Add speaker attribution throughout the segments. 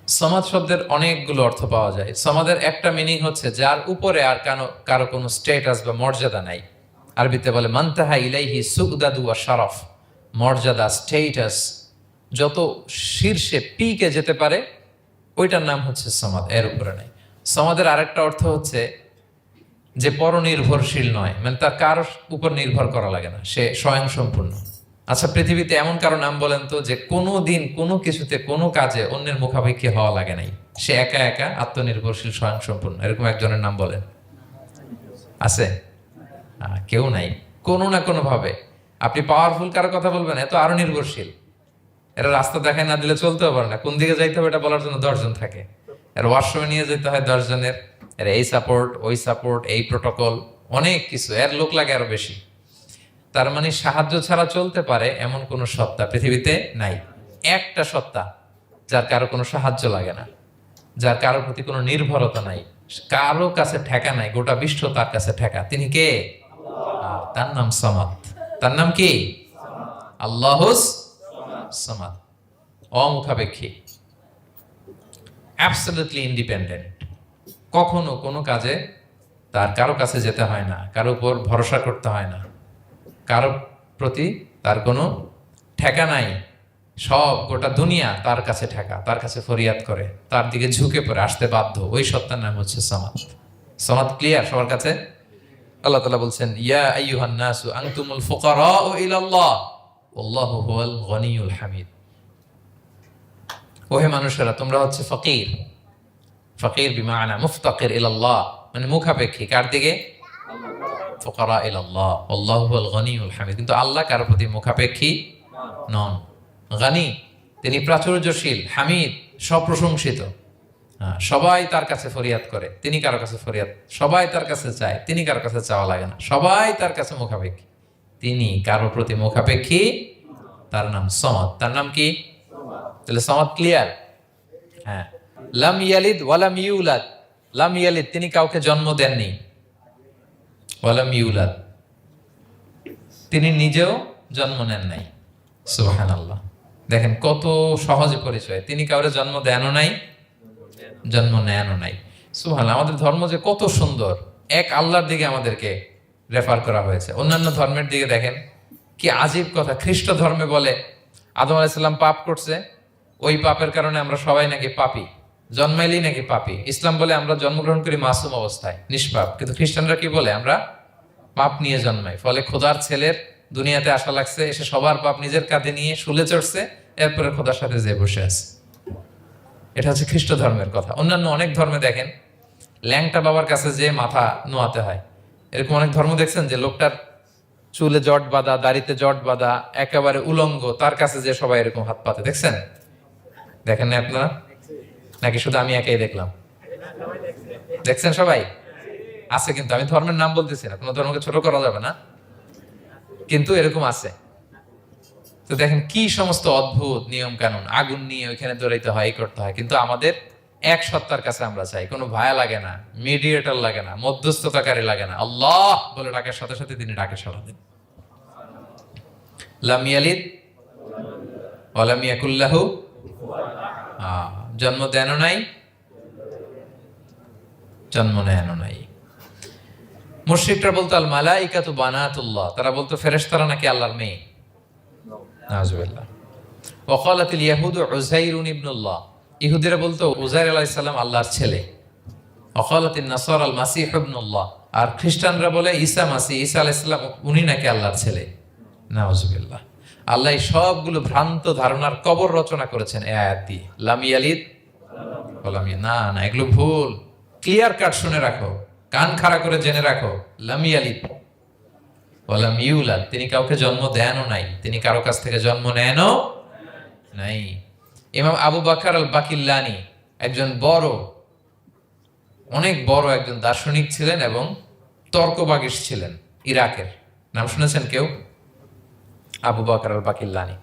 Speaker 1: সমাদ শব্দের অনেকগুলো অর্থ পাওয়া যায়। সমাদের একটা মিনিং হচ্ছে যার উপরে আর কারো কোনো স্টেটাস বা মর্যাদা নাই। আরবিতে বলে মানতাহা ইলাইহি সুগদাদু ওয়া শারাফ, মর্যাদা স্টেটাস যত শীর্ষে পিকে যেতে পারে ওইটার নাম হচ্ছে সমাদ, এর উপরে নাই। সমাদের আরেকটা অর্থ হচ্ছে যে পরনির্ভরশীল নয়, মানে তার কারো উপর নির্ভর করা লাগে না, সে স্বয়ংসম্পূর্ণ। আচ্ছা, পৃথিবীতে এমন কারো নাম বলেন তো যে কোনো দিন কোনো কিছুতে কোনো কাজে অন্যের মুখাপেক্ষী হওয়া লাগে নাই, সে একা একা আত্মনির্ভরশীল স্বয়ংসম্পূর্ণ, এরকম একজনের নাম বলেন। আছে? কেউ নাই। কোনো না কোনো ভাবে আপনি পাওয়ারফুল কারো কথা বলবেন, এত আরো নির্ভরশীল। এরা রাস্তা দেখায় না দিলে চলতেও পারে না, কোন দিকে যাইতে হবে এটা বলার জন্য 10 জন থাকে। এর ওয়াশরুমে নিয়ে যেতে হয় 10 জনের, এর এই সাপোর্ট ওই সাপোর্ট এই প্রোটোকল অনেক কিছু, এর লোক লাগে আরো বেশি। তার মানে সাহায্য ছাড়া চলতে পারে এমন কোন সত্তা পৃথিবীতে নাই। একটা সত্তা যার কারো কোনো সাহায্য লাগে না, যার কারোর প্রতি কোনো নির্ভরতা নাই, কারো কাছে ঠেকা নাই, গোটা বিশ্ব তার কাছে ঠেকা, তিনি কে? তার নাম সামাদ। তার নাম কি? আল্লাহুস সামাদ। অমুখাপেক্ষী, অ্যাবসলিউটলি ইন্ডিপেন্ডেন্ট। কখনো কোনো কাজে তার কারো কাছে যেতে হয় না, কারো উপর ভরসা করতে হয় না, কারো প্রতি তার কোনো ঠেকা নাই। সব গোটা দুনিয়া তার কাছে ঠেকা, তার কাছে ফরিয়াদ করে, তার দিকে ঝুঁকে পড়ে আসতে বাধ্য। ওই সত্তার নাম হচ্ছে সামাদ। সামাদ ক্লিয়ার সবার কাছে? আল্লাহ তাআলা বলছেন ইয়া আইয়ুহান নাসু আনতুমুল ফুকারাউ ইলাল্লাহ ওয়াল্লাহু হুয়াল গনিয়ুল হামিদ। ওহে মানুষেরা, তোমরা হচ্ছে ফকির। ফকির বিমানা মুফতাকির ইলাল্লাহ, মানে মুখাপেক্ষী কার দিকে? ফুকারা ইলাল্লাহ আল্লাহু হুয়াল গনিয়ুল হামিদ। কিন্তু আল্লাহ কারো প্রতি মুখাপেক্ষী নন। গনি, তিনি প্রাচুর্যশীল, হামিদ, সপ্রশংসিত। সবাই তার কাছে ফরিয়াদ করে, তিনি কারো কাছে ফরিয়াদ, সবাই তার কাছে চায়, তিনি কারো কাছে চাওয়া লাগে না, সবাই তার কাছে মুখাপেক্ষী, তিনি কারো প্রতি মুখাপেক্ষী। তার নাম সমাদ। তার নাম কি? তাহলে সমাদ ক্লিয়ার? হ্যাঁ। লাম ইয়ালিদ ওয়ালাম ইউলাদ। লাম ইয়ালিদ, তিনি কাউকে জন্ম দেননি। ওয়ালাম ইউলাদ, তিনি নিজেও জন্ম নেন নাই। সুবহানাল্লাহ। দেখেন কত সহজে পরিচয়, তিনি কাউরে জন্ম দেনও নাই, জন্ম নেনও নাই। সুবহানাল্লাহ। আমাদের ধর্ম যে কত সুন্দর, এক আল্লাহর দিকে আমাদেরকে রেফার করা হয়েছে। অন্যান্য ধর্মের দিকে দেখেন কি আজীব কথা। খ্রিস্ট ধর্মে বলে আদম আলাইহিস সালাম পাপ করছে, ওই পাপের কারণে আমরা সবাই নাকি পাপী, জন্মাইলেই নাকি পাপী। ইসলাম বলে আমরা জন্মগ্রহণ করি মাসুম অবস্থায়, নিষ্পাপ। কিন্তু খ্রিস্টানরা কি বলে? আমরা পাপ নিয়ে জন্মাই, ফলে খোদার ছেলের দুনিয়াতে আসা লাগছে, এসে সবার পাপ নিজের কাঁধে নিয়ে শুলে চড়ছে, এরপরে খোদার সাথে যে বসে আছে। এটা হচ্ছে খ্রিস্ট ধর্মের কথা। অন্যান্য অনেক ধর্মে দেখেন ল্যাংটা বাবার কাছে যে মাথা নোয়াতে হয়। এরকম অনেক ধর্ম দেখছেন যে লোকটার চুলে জট বাঁধা, দাড়িতে জট বাঁধা, একেবারে উলঙ্গ, তার কাছে যে সবাই এরকম হাত পাতে। দেখছেন? দেখেন না আপনারা? নাকি শুধু আমি একাই দেখলাম? দেখছেন সবাই? আছে, কিন্তু আমি ধর্মের নাম বলতেছি না, কোনো ধর্মকে ছোট করা যাবে না, কিন্তু এরকম আছে। তো দেখেন কি সমস্ত অদ্ভুত নিয়ম কানুন, আগুন নিয়ে ওইখানে দৌড়াইতে হয়, করতে হয়। কিন্তু আমাদের এক সত্তার কাছে আমরা চাই, কোনো ভায়া লাগে না, মিডিয়েটর লাগে না, মধ্যস্থতাকারী লাগে না। আল্লাহ বলে ডাকার সাথে সাথে তিনি ডাকে সাড়া দেন। লাম ইয়ালিদ ওয়ালাম ইয়াকুল লাহু, জন্ম দেনও নাই, জন্ম নেনও নাই। মুশরিকরা বলতো আল মালাইকাতু বানাতুল্লাহ, তারা বলতো ফেরেশতারা নাকি আল্লাহর মেয়ে। নাউজুবিল্লাহ। ওয়া ক্বালাতিল ইয়াহুদু উযাইরুন ইবনুল্লাহ, ইহুদিরা বলতো উযাইর আলাইহিস সালাম আল্লাহর ছেলে। ওয়া ক্বালাতিন নাসারা আল মাসীহ ইবনুল্লাহ, আর খ্রিস্টানরা বলে ঈসা মাসীহ, ঈসা আলাইহিস সালাম উনি নাকি আল্লাহর ছেলে। নাউজুবিল্লাহ। আল্লাহ সবগুলো ভ্রান্ত ধারণার কবর রচনা করেছেন এই আয়াত দিয়ে। লাম ইয়ালিদ ওয়ালাম না না, এগুলো ভুল। ক্লিয়ার কাট শুনে রাখো, কান খাড়া করে জেনে রাখো। লাম ইয়ালিদ ওয়ালাম ইউলাদ, তিনি কাউকে জন্ম দেনও নাই, তিনি কারো কাছ থেকে জন্ম নেনও নাই। ইমাম আবু বকর আল বাকিল্লানি একজন বড়, অনেক বড় একজন দার্শনিক ছিলেন এবং তর্কবাগীশ ছিলেন, ইরাকের। নাম শুনেছেন কেউ? আবু বকর আল বাকিল্লানি।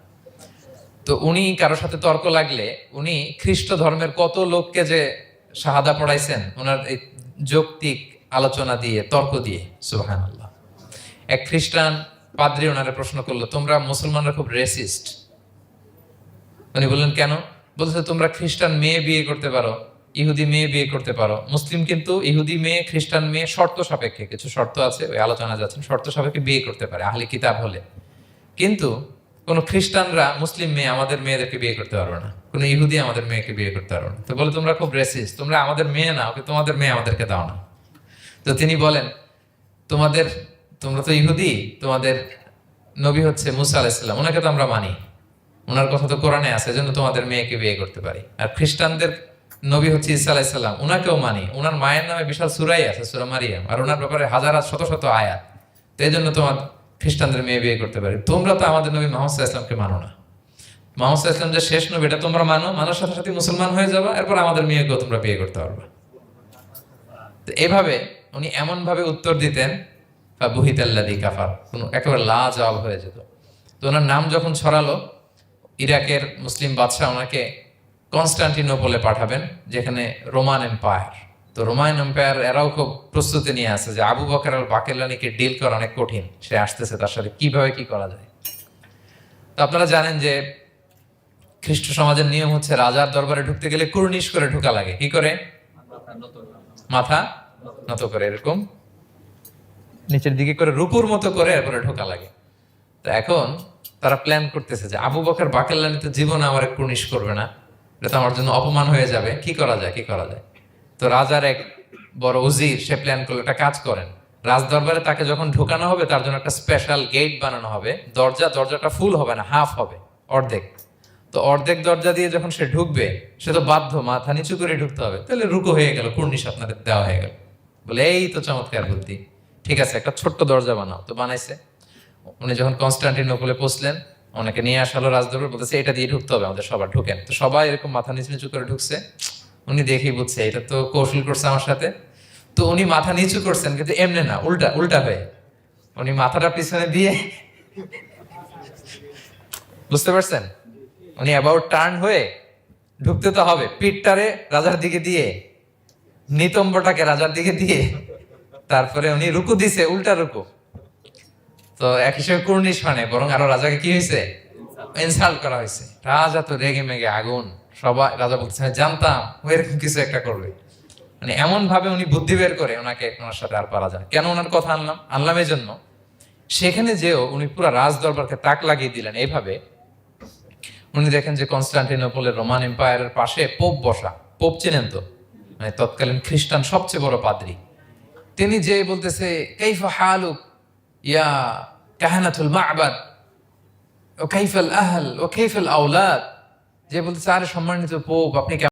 Speaker 1: তো উনি কারোর সাথে তর্ক লাগলে উনি খ্রিস্ট ধর্মের কত লোককে যে শাহাদা পড়াইছেন ওনার এই যৌক্তিক আলোচনা দিয়ে, তর্ক দিয়ে। সুবহানাল্লাহ। এক খ্রিস্টান পাদ্রী ওনারে প্রশ্ন করলো, তোমরা মুসলমানরা খুব রেসিস্ট। উনি বললেন কেন? বলছে তোমরা খ্রিস্টান মেয়ে বিয়ে করতে পারো, ইহুদি মেয়ে বিয়ে করতে পারো। মুসলিম কিন্তু ইহুদি মেয়ে খ্রিস্টান মেয়ে শর্ত সাপেক্ষে, কিছু শর্ত আছে, ওই আলোচনা যাচ্ছেন, শর্ত সাপেক্ষে বিয়ে করতে পারে আহলি কিতাব হলে। কিন্তু কোন খ্রিস্টানরা মুসলিম মেয়ে আমাদের মেয়েদেরকে বিয়ে করতে পারবে না, কোন ইহুদি আমাদের মেয়েকে বিয়ে করতে পারবে না। তো বলে তোমরা খুব রেসিস্ট, তোমরা আমাদের মেয়ে না, ওকে তোমাদের মেয়ে আমাদেরকে দাও না। তো তিনি বলেন তোমরা তো ইহুদি, তোমাদের নবী হচ্ছে মুসা আলাইসাল্লাম, ওনাকে তো আমরা মানি, ওনার কথা তো কোরআনে আছে, এজন্য তোমাদের মেয়েকে বিয়ে করতে পারি। আর খ্রিস্টানদের নবী হচ্ছে ঈসা আলাইসাল্লাম, ওনাকেও মানি, ওনার মায়ের নামে বিশাল সূরাই আছে, সূরা মারিয়াম, আর ওনার ব্যাপারে হাজার শত শত আয়াত, তো এই জন্য তোমার খ্রিস্টানদের মেয়ে বিয়ে করতে পারি। তোমরা তো আমাদের নবী মুহাম্মদ সাল্লাল্লাহু আলাইহি ওয়াসাল্লামকে মানো না। মুহাম্মদ সাল্লাল্লাহু আলাইহি ওয়াসাল্লাম যে শেষ নবী, এটা তোমরা মানো, মানার সাথে সাথে মুসলমান হয়ে যাবে, এরপর আমাদের মেয়েকেও তোমরা বিয়ে করতে পারবে। তো এভাবে উনি এমন ভাবে উত্তর দিতেন, বুহিতাল্লাযী কাফার, একেবারে লাজবাব হয়ে যেত। তো ওনার নাম যখন ছড়ালো, ইরাকের মুসলিম বাদশাহ ওনাকে কনস্টান্টিনোপলে পাঠাবেন, যেখানে রোমান এম্পায়ার। তো রোমান এম্পায়ার এরাও খুব প্রস্তুতি নিয়ে আছে যে আবু বকর আল বাকেলানিকে ডিল করা অনেক কঠিন, সে আসতেছে, তার সাথে কিভাবে কি করা যায়। তো আপনারা জানেন যে খ্রিস্ট সমাজের নিয়ম হচ্ছে রাজার দরবারে ঢুকতে গেলে কুর্নিশ করে ঢোকা লাগে। কি করে? মাথা নত করে, এরকম নিচের দিকে করে রূপুর মতো করে এরপরে ঢোকা লাগে। তো এখন তারা প্ল্যান করতেছে যে আবু বকর বাকেলানি তো জীবনে আমার কুর্নিশ করবে না, এটা তো আমার জন্য অপমান হয়ে যাবে, কি করা যায়। তো রাজার এক বড় উজির সে প্ল্যান করলো, একটা কাজ করেন, রাজ দরবারে তাকে যখন ঢোকানো হবে তার জন্য একটা স্পেশাল গেট বানানো হবে, দরজাটা ফুল হবে না, হাফ হবে, অর্ধেক। তো অর্ধেক দরজা দিয়ে যখন সে ঢুকবে, সে তো বাধ্য মাথা নিচু করে ঢুকতে হবে, তাহলে রুকু হয়ে গেল, কুর্নিশ আপনাদের দেওয়া হয়ে গেল। বলে এই তো চমৎকার বুদ্ধি, ঠিক আছে একটা ছোট্ট দরজা বানাও। তো বানাইছে। উনি যখন কনস্টান্টিনোপলে পৌঁছলেন, ওনাকে নিয়ে আসালো রাজদরবার, বলতেছে এটা দিয়ে ঢুকতে হবে আমাদের, সবার ঢুকেন। তো সবাই এরকম মাথা নিচু নিচু করে ঢুকছে। উনি দেখেই বুঝছে এটা তো কৌশল করছে আমার সাথে। তো উনি মাথা নিচু করছেন, কিন্তু এমনি না, উল্টা হয়ে উনি মাথাটা পিছনে দিয়ে, বুঝতে পারছেন, উনি অ্যাবাউট টার্ন হয়ে ঢুকতে তো হবে, পিঠটারে রাজার দিকে দিয়ে, নিতম্বটাকে রাজার দিকে দিয়ে, তারপরে উনি রুকু দিছে, উল্টা রুকু। তো এক হিসেবে কুর্নিশ মানে, বরং আরো রাজাকে কি হয়েছে, ইনসাল্ট করা হয়েছে। রাজা তো রেগে মেগে আগুন, সবাই রাজা বলতেছে জানতাম ও এরকম কিছু একটা করবে। মানে এমন ভাবে উনি বুদ্ধি বের করে ওনার সাথে আর পারা যায়। কেন ওনার কথা আনলাম এই জন্য, সেখানে যেও উনি পুরো রাজ দরবারকে তাক লাগিয়ে দিলেন এইভাবে। উনি দেখেন যে কনস্টান্টিনোপলের রোমান এম্পায়ারের পাশে পোপ বসা, পোপ চেনেন তো, মানে তৎকালীন খ্রিস্টান সবচেয়ে বড় পাদ্রী। তিনি যে বলতেছে কাইফা হালুক ইয়া কাহানাতুল মা'বাদ ও কাইফাল আহল ও কাইফাল আওলাদ, যে বলতেছে আরে সম্মানিত পোপ আপনি